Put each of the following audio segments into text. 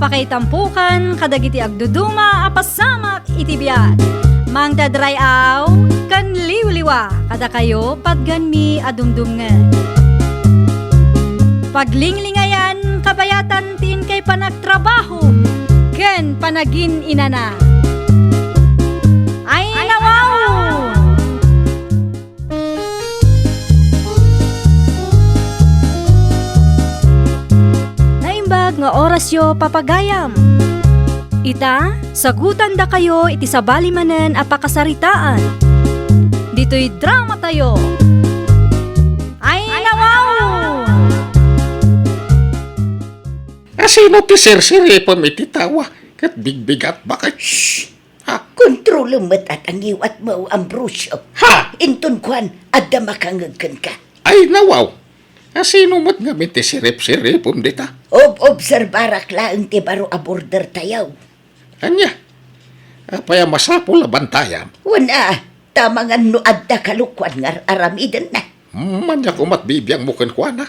apakaitampukan kadagiti agduduma apasamak iti biat. Mangdadrayaw kan liwliwa kada kayo patganmi adumdumngen. Paglinglingayan kabayatan tin kay panagtrabaho ken panagin inana. Ay nawaw! Nga orasyo papagayam. Ita, sagutan da kayo iti sabali manen apakasaritaan. Dito'y drama tayo. Ay nawaw! Asino ti sirsiripon iti tawa? Kat bigbigat bakit? Shhh! Kontrol met at ang iwat mo ang brusyo. Ha! Inton kwan, adda makangagkan ka. Ay nawaw! Asino mo't nga ti sirip-siripon dita? Obserbarak laang ti baro a border tayaw. Anya? Apaya masapol na bantayam. Wana, tama nga no adda kalukwan nga aramidan na. Manyak umat bibiyang mukin kwa na.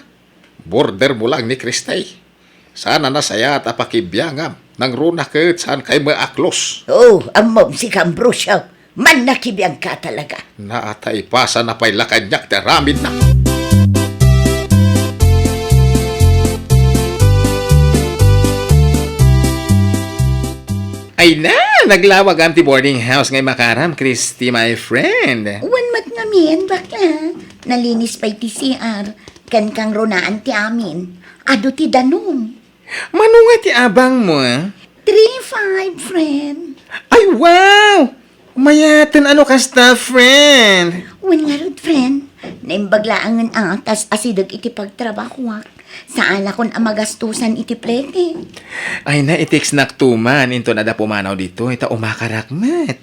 Border mo lang ni Kristay. Sana nasaya at apakibiyangam. Nang runa kahit saan kay maaklos. Oh, amom si Kambrusyo. Man nakibiyang ka talaga. Naatay pasa na pa'y lakanyak teramid na. Ay na! Naglawag ang ti boarding house ngay makaram, Christy, my friend. Wan mat ngamin, bakla. Nalinis pa iti CR. Kan kang runaan ti amin. Ado ti danom. Manunga ti abang mo, 3-5, friend. Ay, wow! Mayatan ano kasta, friend? Wan nga rod, friend. Naimbaglaangan tas asidag iti pagtrabaho. Saan akong amagastusan iti plete? Ay na, itiks naktuman. Into na da pumanaw dito. Ita umakarakmat.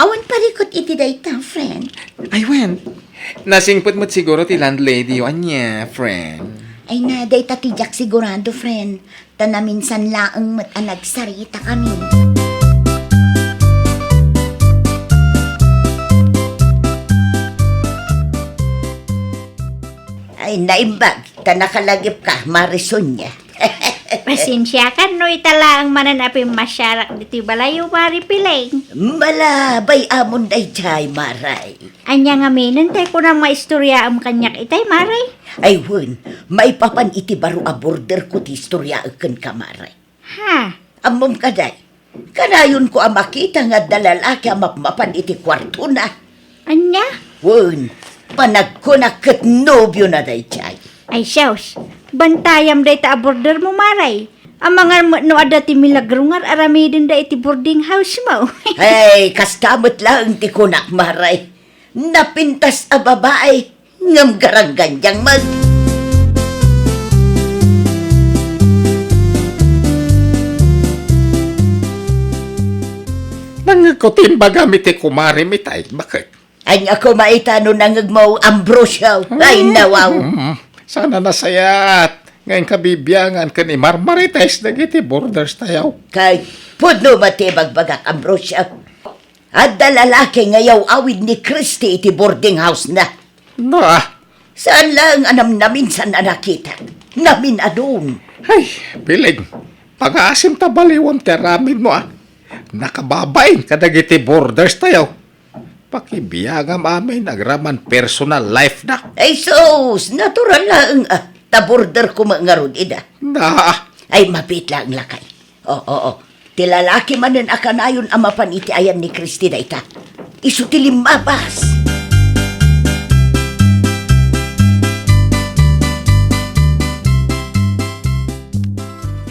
Awan parikot iti dayta, friend. Ay, wen. Nasingput mo't siguro ti landlady o anya, friend. Ay na, dayta tijak sigurado, friend. Tanaminsan laang mat nagsarita kami. Ay, naimbag. Nakalagip ka, Marison niya. Pasensya ka, no itala ang mananapin masyarak dito balayo maripiling. Malabay amon day chay, Maray. Anya nga minin, tayo ko nang maistorya ang kanyak itay, Maray. Ay, wun, may papan iti baro a border ko ti istorya akan ka, Maray. Ha? Amom ka day. Kanayon ko ang makita nga dalalaki ang mapmapan iti kwarto na. Anya? Wun, panagkunak kat nobyo na day chay. Ay, Shaws, bantayam day ta border mo, Maray. Ang mga no ada ti milagrungar aramidin da iti boarding house mo. Ay, kastamot lang ti kunak, Maray. Napintas a babae, ngam garangganyang mag. Nangakotimba gamit ti kumari mitay. Bakit? Ay, ako maitano nangagmaw Ambrosio. Ay, nawaw. Sana nasayat. Ngayon kabibiyangan ka ni Marmarites dagiti borders tayaw. Kay pudno matibag bagak Ambrosio. At lalaki ngayaw awid ni Christy iti boarding house na. Na, Saan lang anam namin sa nakita? Namin adun. ay, bilig. Pag-aasim ta baliwam teramin mo Nakababay kadagiti borders tayaw. Pakibiyagam amin nagraman personal life na. Ay sos, natural lang taborder ko mga ida. Na, Ay mapit lang lakay. Oo. Tilalaki manen akanayon amapan iti ayan ni Christy na ita. Isu ti limabas.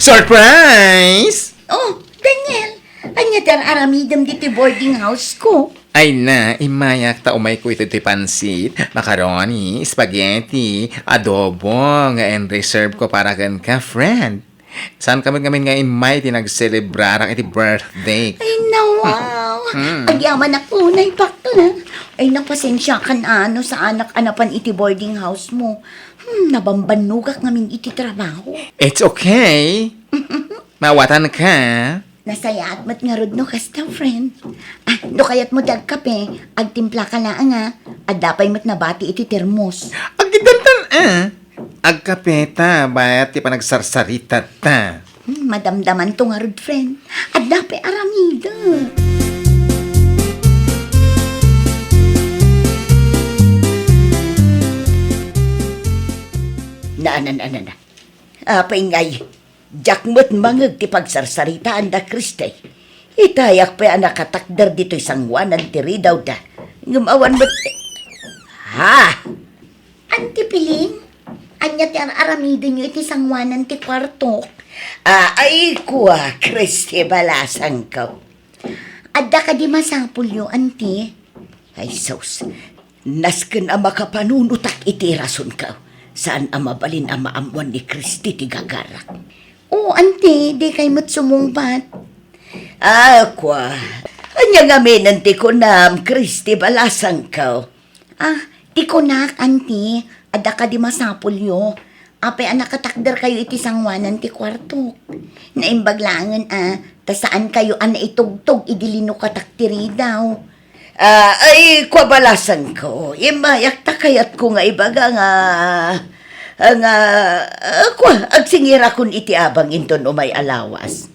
surprise! Oh, Daniel. Anya dar aramidam diti boarding house ko. Ay na, imayak ta umay ko ito ti pansit, macaroni, spaghetti, adobo, nga reserve ko para gan ka, friend. Saan kami nga imay tinag-celebrarang iti birthday? Ay, nawaw. Agyaman ako na impacto na. Ay, napasensya ka na sa anak-anapan iti boarding house mo. Nabambanugak ngamin iti trabaho. It's okay. Mawatan ka. Nasaya at mat nga rod no kasta, friend. Do kayat mo dag kape, agtimpla ka na nga. At dapay mat nabati iti termos. Agidantan agkapeta, bayat ti panagsarsarita ta. madamdaman to nga rod, friend. At dapat aramida. Na. Apay ngay, jakmot mangag ti pagsarsaritaan da Kriste. Itayak pa anak katakder dito isang wanan ti ridaw da. Ngumawan mo't... Ha? Anti Piling? Anya ti aramida nyo iti isang wanan ti kwarto. Ay kuwa, Kriste balasang ka. Adda ka di masapul yo, anti. Ay sos, nasken ang makapanunutak iti rason ka. Saan ang mabalin ang maamuan ni Kristi ti gagarak? Oo, ante, di kay mo't sumungbat. Kwa, anya nga menan ti kunam, Kristi balasang ka. Ti kunak, ante, ada ka di masapul yo. Apay anak katakder kayo iti sangwanan ti kwarto. Naimbaglangan ta saan kayo itugtog idilino katakdiri daw. Ay, kwa balasan ko. Imayak takayat ko nga ibaga nga... Kwa, agsingira kun iti abang inton umay alawas.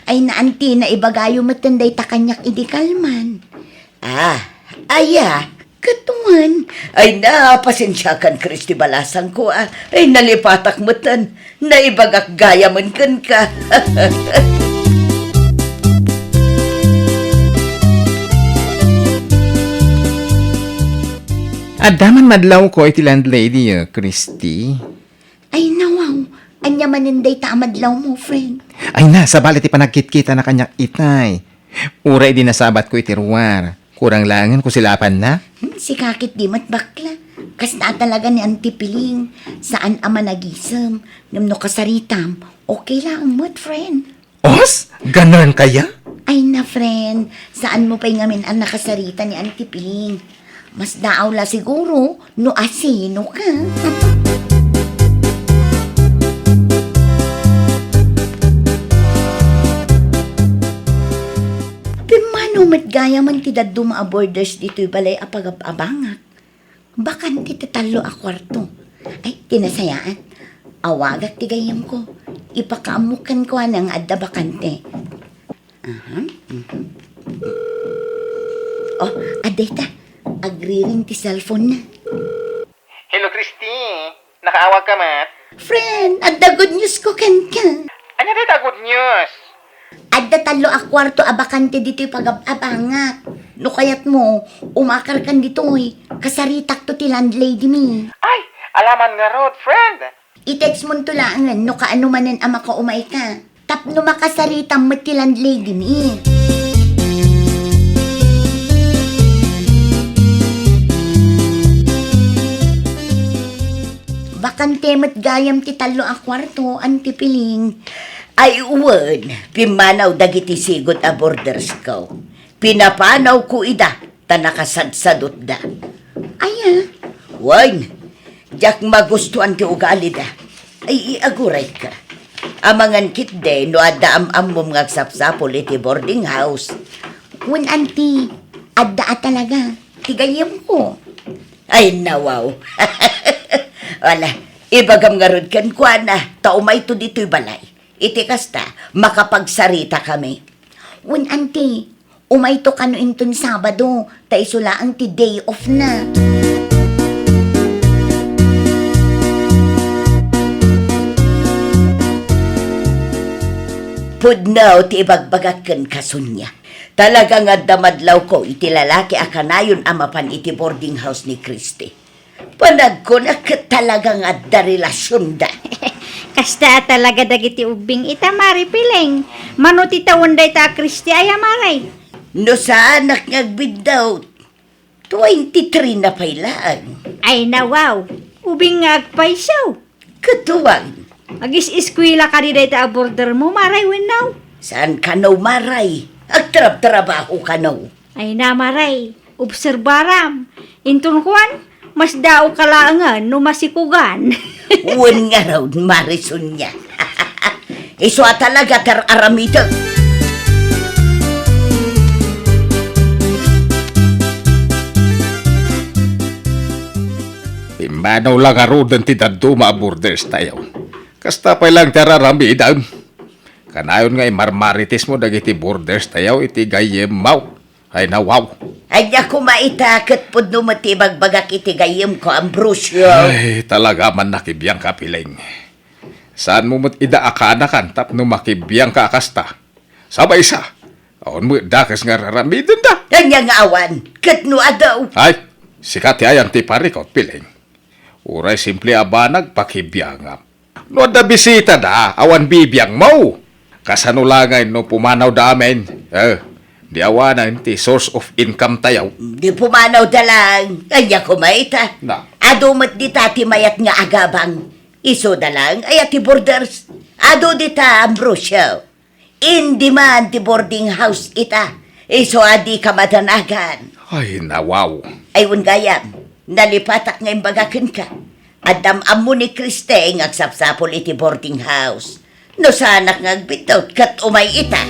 Ay naanti na ibagayo matanday takanyak idikalman. Katuan. Ay pasensyakan, Kristi balasan ko. Ay nalipatak matan. Naibagak gaya man kan ka. Adaman madlaw ko iti landlady, Christy. Ay nawaw. Anya maninday taamadlaw mo, friend. Ay na, sa balit ipanagkit-kita na kanyak itay. Uray din nasabat ko iti ruwar. Kurang langan ko silapan na. Si kakit di mat bakla. Kasna talaga ni Auntie Piling. Saan ama nagisam. Namno kasaritam. Okay lang mat, friend. Os? Ganon kaya? Ay na, friend. Saan mo pa'y ngamin ang nakasarita ni Auntie Piling? Mas daaw la siguro no asino ka. Pimano matgaya man ti daddo mga borders dito'y balay apag-abangat. Bakan ti tatalo a kwarto. Ay, tinasayaan. Awagak ti gayam ko. Ipakaamukan ko ng adda bakante. Oh, aday ta. Agriring ti cellphone na. Hello, Christy. Nakaawag ka, Mat? Friend, adda good news ko kan ka. Ano dito good news? Adda talo a kwarto abakante dito'y pag-abangat. No kayat mo, umakar kan dito'y. Kasaritak to ti landlady mi. Ay, alaman nga road, friend. I-text mo tulangan, no kaano manan ama ka umay ka. Tapno makasaritam mo ti landlady mi. Bakante mat gayam ti talo a kwarto, Auntie Piling. Ay uwan, pimanaw dagiti sigot a borders ko. Pinapanaw ko ida, ta nakasadsadot da. Aya, wan, jak magustuhan ti ugali da. Ay iaguray ka. Amangan kit de, no adda amom ngagsapsapol iti boarding house. Wan, Auntie, adda talaga. Tigayam ko. Ay nawaw. Wala, ibagam nga rod kan kwa na, taumay to dito'y balay. Iti kasta, makapagsarita kami. Un, Auntie, umay to kano inton Sabado, ta isula ang ti day off na. Pudnaw ti ibagbagakan kasunya. Talaga nga damadlaw ko, iti lalaki akanayon amapan iti boarding house ni Christy. Panag ko na talaga nga da relasyon da. Kasta talaga dagiti ubing ita Mari Piling. Manuti tawon day ta Kristi ay maray. No sa anak ngagbid daw, 23 na pailaan. Ay nawaw, ubing ngagpay siyaw. Katuwang, Agis-iskwila ka di day ta border mo maray winaw. saan ka naw maray? Agtrab-trabaho ka naw. Ay na maray, obserbaram. Intun kuan, mas dao kalaangan no masikugan. Uwan nga raw, Marison niya. Iswa talaga aramito. Pimbanaw lang arudan ti daddo mga borders tayo. Kasta pa lang tararamidan. Kanayon nga marmaritis mo dagiti borders tayaw iti gayem mau. Ay nawaw. Anya kumaitakot po numatibag bagak iti gayem ko, Ambrosio. Ay, talaga man nakibiyang ka, Piling. Saan mo mo't idaakana kan tapno makibiyang ka kasta? Sabay isa. Aon mo dakas nga raramidin da. Anya nga awan, katno adaw. Ay, sikat ayan ti parikot, Piling. Uray simple abanag pakibiyangam. No da bisita da, awan bibiyang mo. Kasanulangay no pumanaw da amin. Di awanan ti source of income tayaw. Di pumanaw dalang, anya kumaita. Na. Adumat di tati mayat nga agabang. Iso dalang, ay ati borders. Ado di ta, Ambrosio. In demand ti boarding house ita. Iso adi ka madanagan. Ay, nawaw. Ayun gayam, nalipatak nga imbagakin ka. Adam amo ni Kriste ngagsapsapol iti boarding house. No sanak ngagbitot kat umay ita.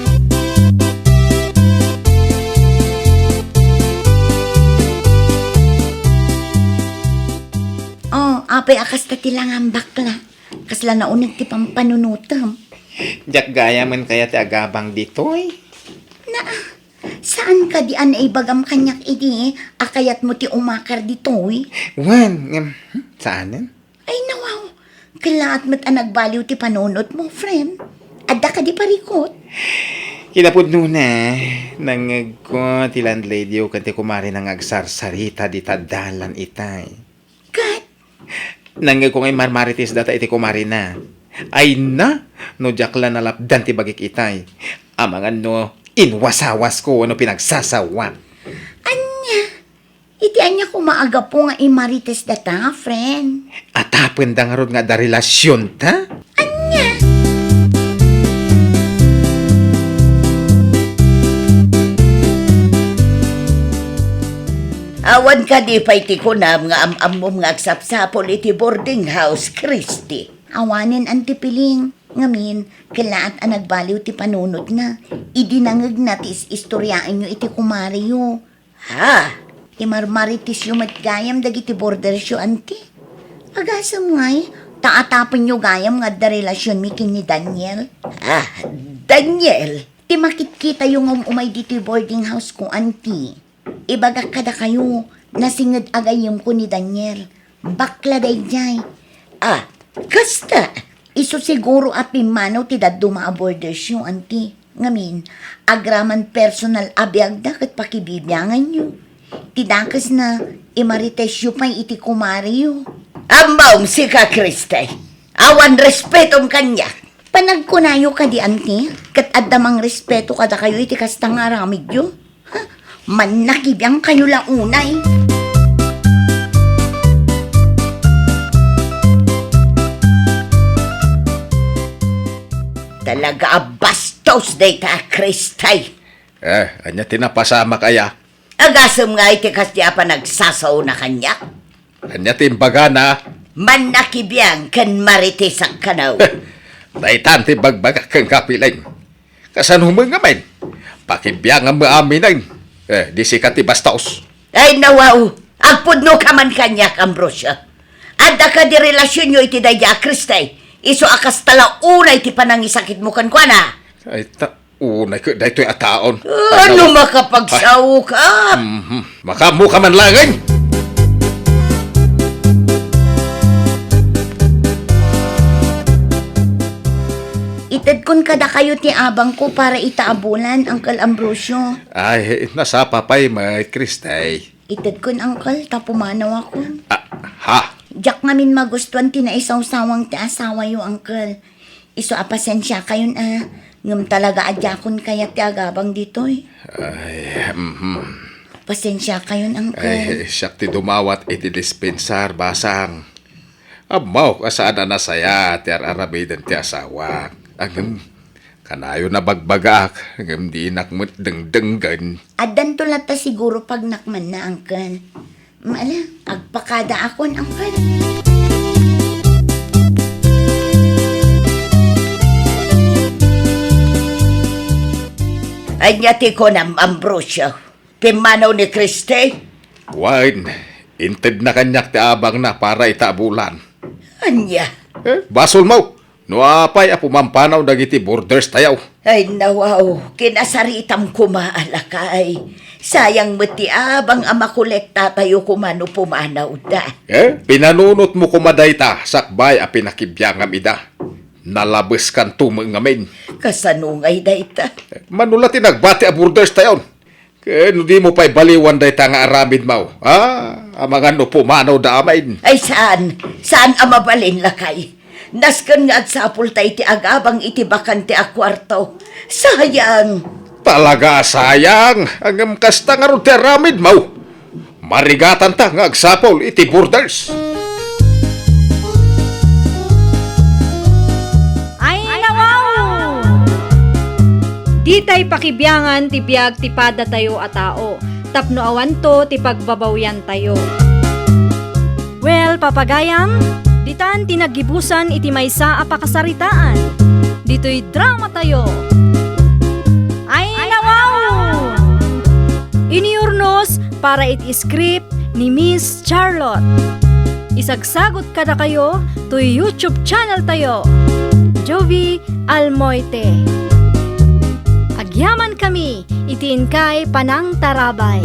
Oh, apay akas ta tilang ang bakla. Kasla na unig ti pampanunutam. Jak gaya man kaya ti agabang ditoy. Saan ka di anay bagam kanyak idi? Akayat mo ti umakar ditoy? Wan, saanan? Ay nawaw, kalaat mo't nagbaliw ti panunot mo, friend. Adda ka di parikot. Kinapod nuna, nangag ko ti landlady o kanti kumari nang agsarsarita di tadalan itay. Kat, Nangag ko ngay marmaritis data iti kumari na. Ay na, no jakla nalapdan ti bagik itay. Amang ano, inwasawas ko ano pinagsasawa. anya? Iti anya kumaaga po nga imarites data, friend. Atapon da nga ron nga da relasyon ta? Anya? Awan ka di pa iti kunam nga am-amom nga agsapsapol iti boarding house, Christy. Awanin antipiling. Ngamin, kalaat ang nagbaliw ti panunot nga. Idinangag natis istoryaan nyo iti kumariyo. Ha? Imarmaritis yung matgayam dagiti borders yo, anti. Agasam ngay, taatapon nyo gayam nga da relasyon mi ni Daniel. Ah, Daniel? Ti makit-kita yung umay dito boarding house ko, anti. Ibagak kada kayo, nasingad agayom ko ni Daniel. Bakla dayjay. Ah, kasta. Iso siguro apimanaw ti daddo mga borders yung anti. Ngamin, agraman personal abiyag da kat pakibibyangan nyo. Tidakas na imarites yu pa'y iti kumari yu. Ambaw si ka, Kriste. Awan respetom kanya. Panagkunayo ka di anti, kat adamang respeto kada kayo iti kastang aramid yu. Man nakibiyang kayo lang unay. Talaga abastos day ta, Kristay. Anya tinapasama kaya. Agasam nga iti kasya pa nagsasaw na kanya. Anya timbaga na. Man nakibiyang kan maritisak kanaw. Daitan ti bagbaga kang kapiling. Kasan humangamin. Pakibiyang ang maaminan. Di sikat ti bastos. Ay nawaw, agpudno ka man kanya, Ambrosio. Adda ka di relasyon nyo iti daya, Kristay. Iso akas tala unay ti panangisakit mo kan kwa na. Ay unay ko dahito yung ataon. Ano makapagsaw ka? Makamu ka man langin. Itad kun kada kayo ti abang ko para itaabulan, Uncle Ambrosio. Ay, nasa papay may Kristay. Itad kun, Uncle, tapumanaw ako. Ha? Diyak ngamin magustuhan tinaisaw-sawang ti asawa yo, Uncle. Iso apasensya kayon ngam talaga adyakon kaya ti agabang ditoy. Ay, Pasensya kayon, Uncle. Ay, siyak ti dumawat iti dispensar basang. Amaw, kasaan na nasaya ti ararabidan ti asawa. Ang kanayo na bagbagak, ang di nakmut dengdenggan. Adan to lata siguro pag nakman na, Uncle. Maala, agpakada akon, Uncle. Anyati ko na, Ambrosio. Pimanaw ni Kriste. Wine, inted na kanyak ti abang na para itabulan. Anya. Basol mo, Nuapay apo mampanaw dagiti borders tayaw. Ay nawaw, kinasaritam kumaalakay. Sayang mati abang amakolekta tayo kumano pumanaw da. Pinanunot mo kumadayta, sakbay a pinakibyangam ida. Nalabes kan tumangamin. Kasanungay dayta. Manula tinagbati a borders tayon. No di mo pa'y baliwan dayta nga aramid mau. Ang mga no pumanaw da amain. Ay saan? Saan amabalin lakay? Naskan nga at sapul tayo ti agabang iti bakante a kwarto. Sayang! Talaga sayang. Ang kasta nga ron ti aramid mau. Marigatan ta nga agsapol iti borders. Ay nawaw! Di tay pakibyangan ti biag ti pada tayo a tao. Tapno awan to ti pagbabawyan tayo. Well, papagayam, ditan tinagibusan iti maysa a pakasaritaan. Dito'y drama tayo. Ay nawaw! Iniurnos para iti script ni Miss Charlotte. Isagsagot kada kayo to YouTube channel tayo. Jovi Almoite. Agyaman kami, itiin kay Panang Tarabay.